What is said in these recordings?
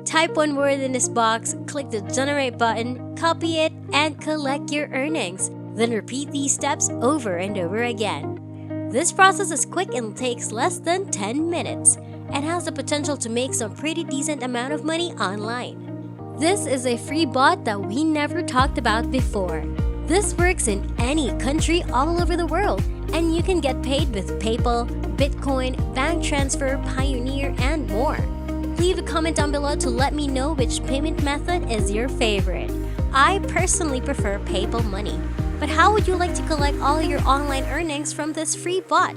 Type one word in this box, click the generate button, copy it, and collect your earnings. Then repeat these steps over and over again. This process is quick and takes less than 10 minutes and has the potential to make some pretty decent amount of money online. This is a free bot that we never talked about before. This works in any country all over the world, and you can get paid with PayPal, Bitcoin, bank transfer, Pioneer, and more. Leave a comment down below to let me know which payment method is your favorite. I personally prefer PayPal Money, but how would you like to collect all your online earnings from this free bot?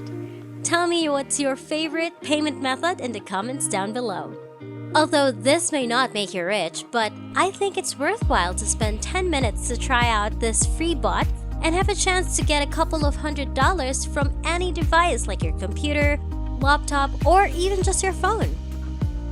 Tell me what's your favorite payment method in the comments down below. Although this may not make you rich, but I think it's worthwhile to spend 10 minutes to try out this free bot and have a chance to get a couple of $100 from any device like your computer, laptop, or even just your phone.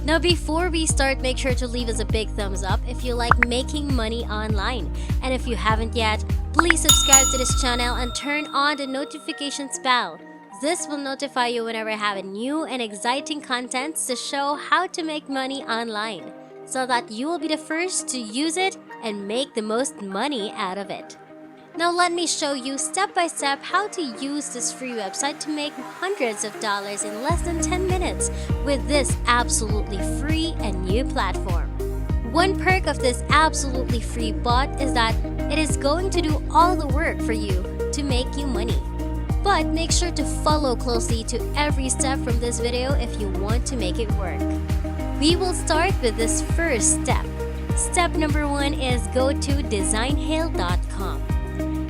Now before we start, make sure to leave us a big thumbs up if you like making money online. And if you haven't yet, please subscribe to this channel and turn on the notifications bell. This will notify you whenever I have a new and exciting content to show how to make money online, so that you will be the first to use it and make the most money out of it. Now let me show you step by step how to use this free website to make hundreds of dollars in less than 10 minutes with this absolutely free and new platform. One perk of this absolutely free bot is that it is going to do all the work for you to make you money. But make sure to follow closely to every step from this video if you want to make it work. We will start with this first step. Step number 1 is go to designhail.com.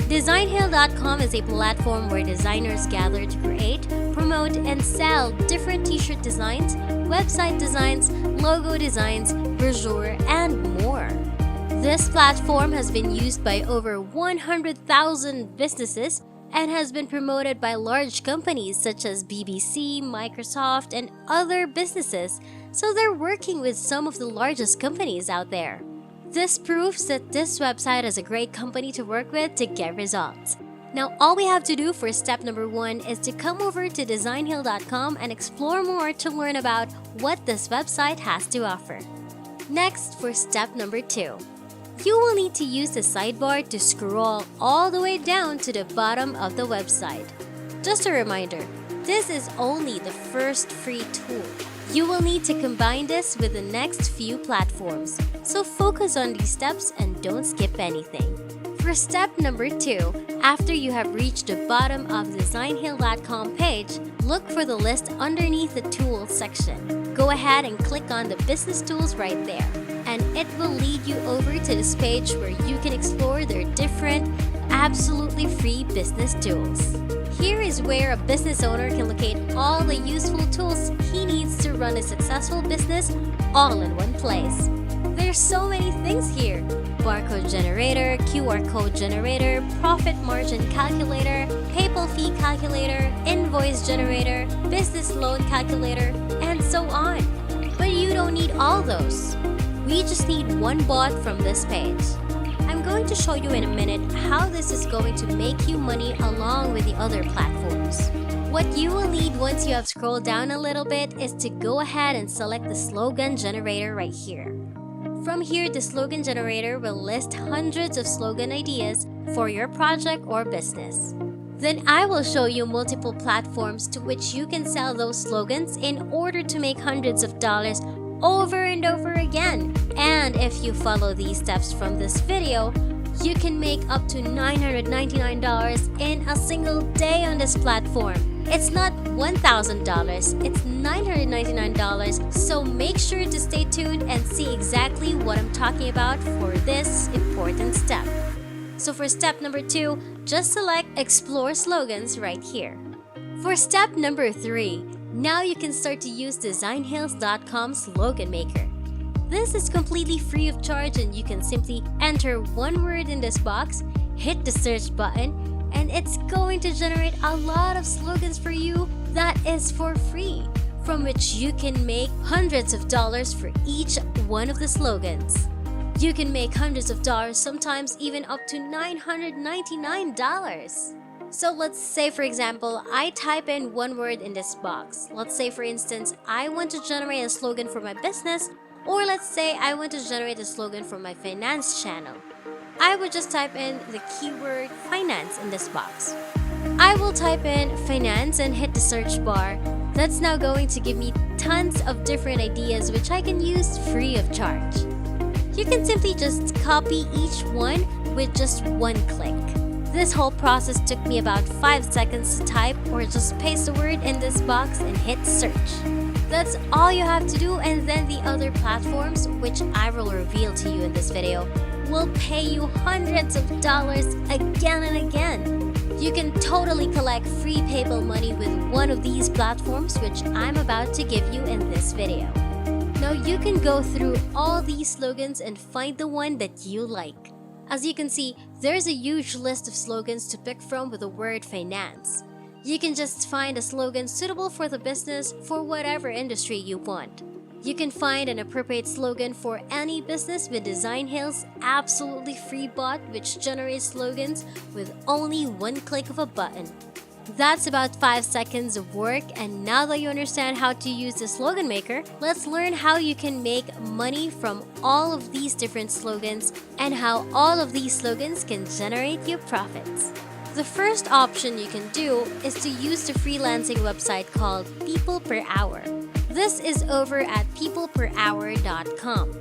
Designhail.com is a platform where designers gather to create, promote, and sell different t-shirt designs, website designs, logo designs, brochure, and more. This platform has been used by over 100,000 businesses and has been promoted by large companies such as BBC, Microsoft, and other businesses, so they're working with some of the largest companies out there. This proves that this website is a great company to work with to get results. Now all we have to do for step number 1 is to come over to designhail.com and explore more to learn about what this website has to offer. Next, for step number 2. You will need to use the sidebar to scroll all the way down to the bottom of the website. Just a reminder, this is only the first free tool. You will need to combine this with the next few platforms, so focus on these steps and don't skip anything. For step number 2, after you have reached the bottom of the designhail.com page, look for the list underneath the Tools section. Go ahead and click on the Business Tools right there, and it will lead you over to this page where you can explore their different, absolutely free business tools. Here is where a business owner can locate all the useful tools he needs to run a successful business all in one place. There's so many things here: barcode generator, QR code generator, profit margin calculator, PayPal fee calculator, invoice generator, business loan calculator, and so on. But you don't need all those. We just need one bot from this page. I'm going to show you in a minute how this is going to make you money along with the other platforms. What you will need once you have scrolled down a little bit is to go ahead and select the slogan generator right here. From here, the slogan generator will list hundreds of slogan ideas for your project or business. Then I will show you multiple platforms to which you can sell those slogans in order to make hundreds of dollars over and over again. And if you follow these steps from this video, you can make up to $999 in a single day on this platform. It's not $1,000, it's $999, so make sure to stay tuned and see exactly what I'm talking about for this important step. So for step number 2, just select Explore Slogans right here. For step number 3, now you can start to use designhail.com slogan maker. This is completely free of charge, and you can simply enter one word in this box, hit the search button, and it's going to generate a lot of slogans for you that is for free, from which you can make hundreds of dollars for each one of the slogans. You can make hundreds of dollars, sometimes even up to $999. So let's say, for example, I type in one word in this box. Let's say, for instance, I want to generate a slogan for my business. Or let's say I want to generate a slogan for my finance channel. I would just type in the keyword finance in this box. I will type in finance and hit the search bar. That's now going to give me tons of different ideas which I can use free of charge. You can simply just copy each one with just one click. This whole process took me about 5 seconds to type, or just paste the word in this box and hit search. That's all you have to do, and then the other platforms, which I will reveal to you in this video, will pay you hundreds of dollars again and again. You can totally collect free PayPal money with one of these platforms, which I'm about to give you in this video. Now you can go through all these slogans and find the one that you like. As you can see, there's a huge list of slogans to pick from with the word finance. You can just find a slogan suitable for the business for whatever industry you want. You can find an appropriate slogan for any business with Design Hill's absolutely free bot, which generates slogans with only one click of a button. That's about 5 seconds of work, and now that you understand how to use the slogan maker, let's learn how you can make money from all of these different slogans and how all of these slogans can generate you profits. The first option you can do is to use the freelancing website called People Per Hour. This is over at peopleperhour.com.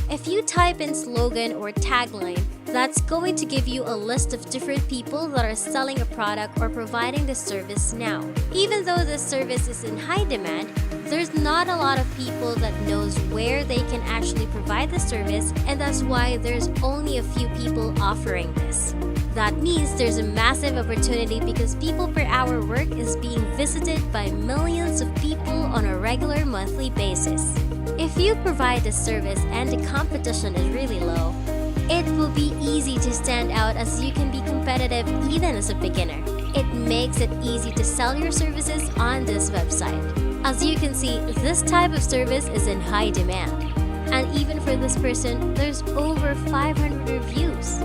If you type in slogan or tagline, that's going to give you a list of different people that are selling a product or providing the service now. Even though this service is in high demand, there's not a lot of people that knows where they can actually provide the service, and that's why there's only a few people offering this. That means there's a massive opportunity because People Per Hour work is being visited by millions of people on a regular monthly basis. If you provide the service and the competition is really low, it will be easy to stand out as you can be competitive even as a beginner. It makes it easy to sell your services on this website. As you can see, this type of service is in high demand. And even for this person, there's over 500 reviews.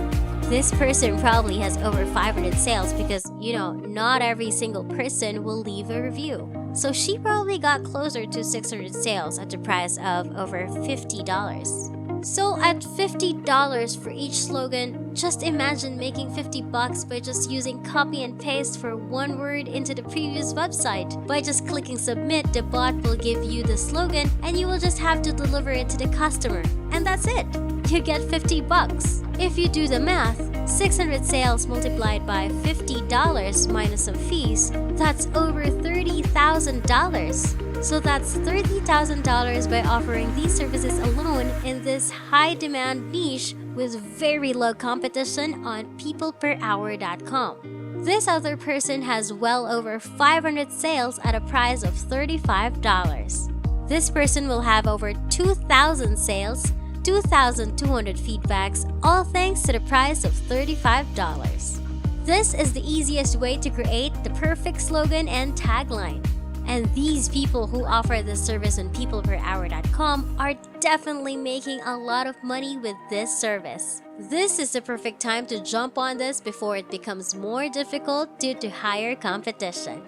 This person probably has over 500 sales because, not every single person will leave a review. So she probably got closer to 600 sales at the price of over $50. So at $50 for each slogan, just imagine making $50 by just using copy and paste for one word into the previous website. By just clicking submit, the bot will give you the slogan and you will just have to deliver it to the customer. And that's it. You get $50. If you do the math, 600 sales multiplied by $50 minus some fees, that's over $30,000. So that's $30,000 by offering these services alone in this high-demand niche with very low competition on peopleperhour.com. This other person has well over 500 sales at a price of $35. This person will have over 2,000 sales, 2,200 feedbacks, all thanks to the price of $35. This is the easiest way to create the perfect slogan and tagline. And these people who offer this service on peopleperhour.com are definitely making a lot of money with this service. This is the perfect time to jump on this before it becomes more difficult due to higher competition.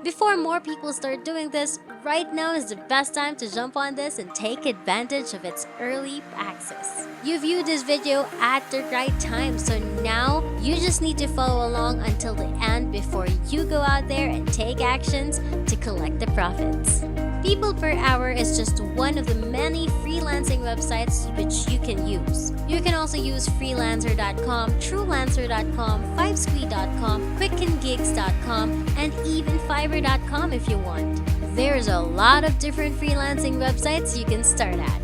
Before more people start doing this, right now is the best time to jump on this and take advantage of its early access. You viewed this video at the right time, so now you just need to follow along until the end before you go out there and take actions to collect the profits. People Per Hour is just one of the many freelancing websites which you can use. You can also use freelancer.com, truelancer.com, fivesquee.com, quickengigs.com, and even fiverr.com if you want. There's a lot of different freelancing websites you can start at.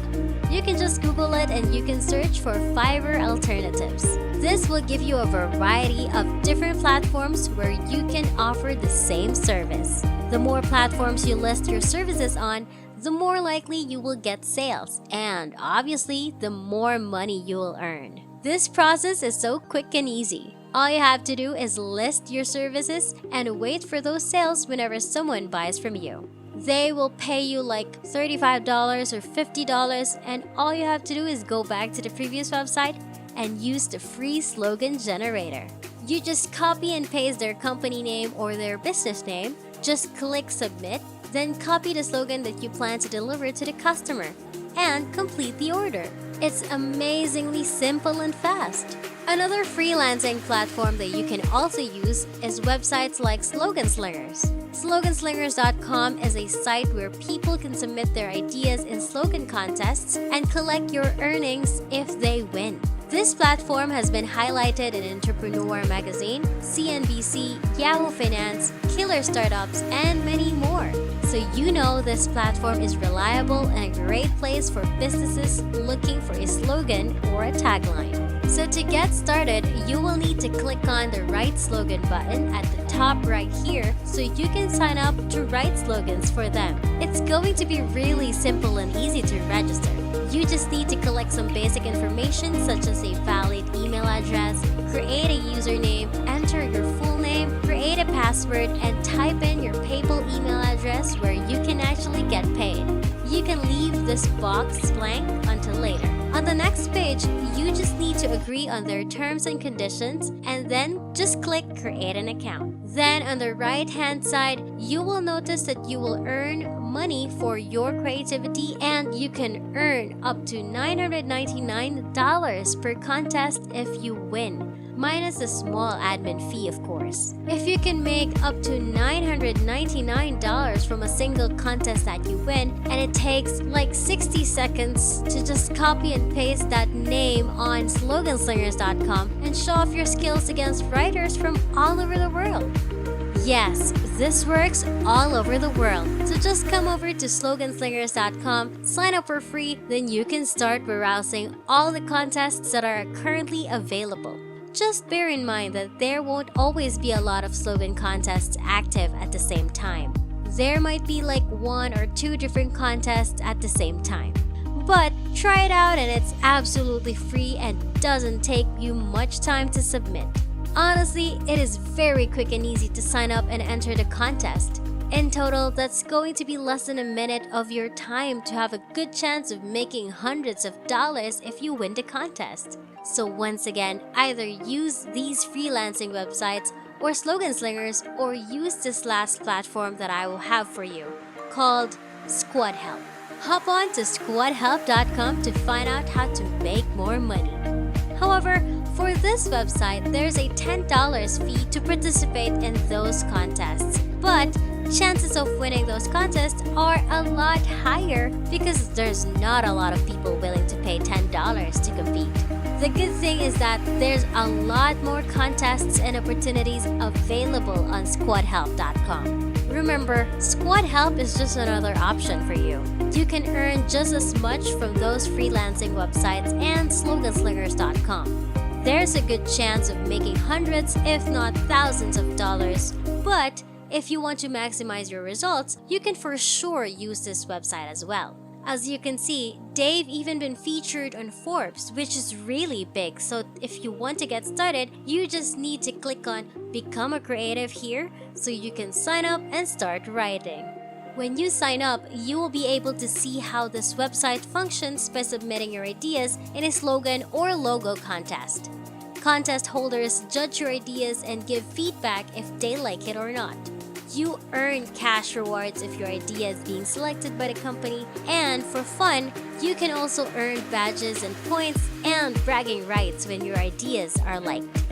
You can just Google it and you can search for Fiverr alternatives. This will give you a variety of different platforms where you can offer the same service. The more platforms you list your services on, the more likely you will get sales, and obviously, the more money you will earn. This process is so quick and easy. All you have to do is list your services and wait for those sales whenever someone buys from you. They will pay you like $35 or $50, and all you have to do is go back to the previous website and use the free slogan generator. You just copy and paste their company name or their business name, just click submit, then copy the slogan that you plan to deliver to the customer. and complete the order. It's amazingly simple and fast. Another freelancing platform that you can also use is websites like Slogan Slingers. Sloganslingers.com is a site where people can submit their ideas in slogan contests and collect your earnings if they win. This platform has been highlighted in Entrepreneur Magazine, CNBC, Yahoo Finance, Killer Startups, and many more. So you know this platform is reliable and a great place for businesses looking for a slogan or a tagline. So to get started, you will need to click on the Write Slogan button at the top right here so you can sign up to write slogans for them. It's going to be really simple and easy to register. You just need to collect some basic information such as a valid email address, create a username, enter your full name, create a password, and type in your PayPal email address where you can actually get paid. You can leave this box blank until later. On the next page, you just need to agree on their terms and conditions and then just click Create an Account. Then on the right hand side, you will notice that you will earn money for your creativity and you can earn up to $999 per contest if you win. Minus a small admin fee, of course. If you can make up to $999 from a single contest that you win, and it takes like 60 seconds to just copy and paste that name on sloganslingers.com and show off your skills against writers from all over the world. Yes, this works all over the world. So just come over to sloganslingers.com, sign up for free, then you can start browsing all the contests that are currently available. Just bear in mind that there won't always be a lot of slogan contests active at the same time. There might be like 1 or 2 different contests at the same time. But try it out and it's absolutely free and doesn't take you much time to submit. Honestly, it is very quick and easy to sign up and enter the contest. In total, that's going to be less than a minute of your time to have a good chance of making hundreds of dollars if you win the contest. So once again, either use these freelancing websites or Slogan Slingers or use this last platform that I will have for you, called Squad Help. Hop on to squadhelp.com to find out how to make more money. However, for this website, there's a $10 fee to participate in those contests. But chances of winning those contests are a lot higher because there's not a lot of people willing to pay $10 to compete. The good thing is that there's a lot more contests and opportunities available on squadhelp.com. Remember, Squad Help is just another option for you. You can earn just as much from those freelancing websites and sloganslingers.com. There's a good chance of making hundreds, if not thousands of dollars, but if you want to maximize your results, you can for sure use this website as well. As you can see, they've even been featured on Forbes, which is really big. So if you want to get started, you just need to click on Become a Creative here so you can sign up and start writing. When you sign up, you will be able to see how this website functions by submitting your ideas in a slogan or logo contest. Contest holders judge your ideas and give feedback if they like it or not. You earn cash rewards if your idea is being selected by the company, and for fun, you can also earn badges and points and bragging rights when your ideas are liked.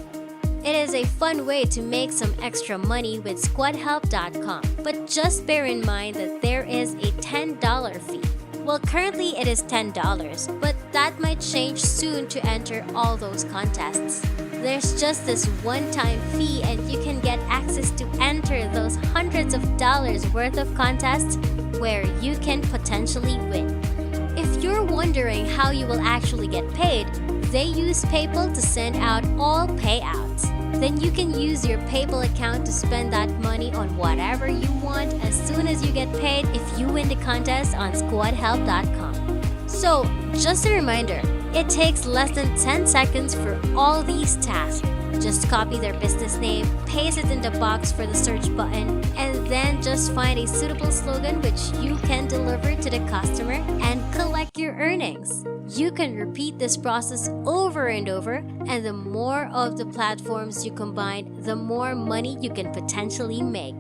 It is a fun way to make some extra money with squadhelp.com, but just bear in mind that there is a $10 fee. Well, currently it is $10, but that might change soon to enter all those contests. There's just this one-time fee and you can get access to enter those hundreds of dollars worth of contests where you can potentially win. If you're wondering how you will actually get paid, they use PayPal to send out all payouts. Then you can use your PayPal account to spend that money on whatever you want as soon as you get paid if you win the contest on squadhelp.com. So, just a reminder, it takes less than 10 seconds for all these tasks. Just copy their business name, paste it in the box for the search button, and then just find a suitable slogan which you can deliver to the customer and collect your earnings. You can repeat this process over and over, and the more of the platforms you combine, the more money you can potentially make.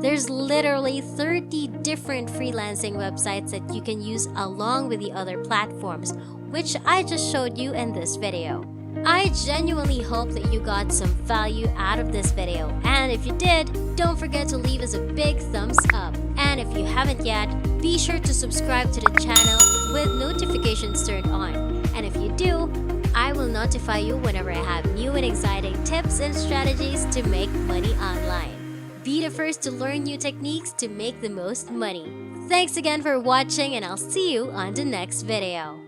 There's literally 30 different freelancing websites that you can use along with the other platforms, which I just showed you in this video. I genuinely hope that you got some value out of this video, and if you did, don't forget to leave us a big thumbs up. And if you haven't yet, be sure to subscribe to the channel with notifications turned on. And if you do, I will notify you whenever I have new and exciting tips and strategies to make money online. Be the first to learn new techniques to make the most money. Thanks again for watching, and I'll see you on the next video.